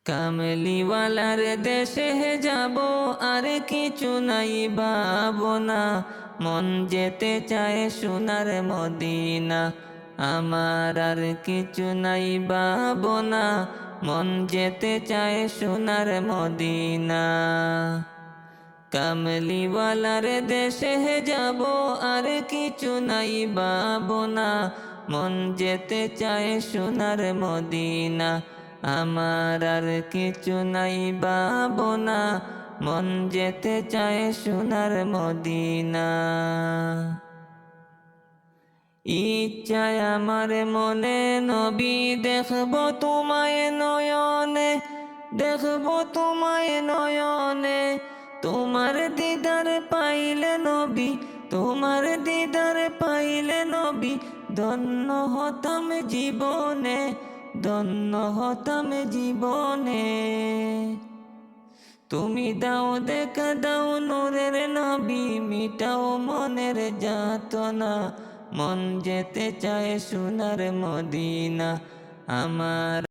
কামলিওয়ালার দেশে যাব, আর কিছু নাই ভাবনা। মন যেতে চায় সোনার মদিনা, আমার আর কিছু নাই ভাবনা। মন যেতে চায় সোনার মদিনা। কামলিওয়ালার দেশে যাব, আর কিছু নাই ভাবনা। মন যেতে চায় সোনার মদিনা, আমার আর কিছু নাই ভাবনা। মন যেতে চায় সোনার মদিনা। ইচ্ছায় আমার মনে নবী, দেখব তোমায় নয়নে, দেখব তোমায় নয়নে। তোমার দিদার পাইলে নবী, তোমার দিদার পাইলে নবী, ধন্য হতাম জীবনে, ধন্য হতাম জীবনে। তুমি দাও দেখা দাও নূরের নবী, মিটাও মনের যাতনা। মন যেতে চায় সোনার মদিনা, আমার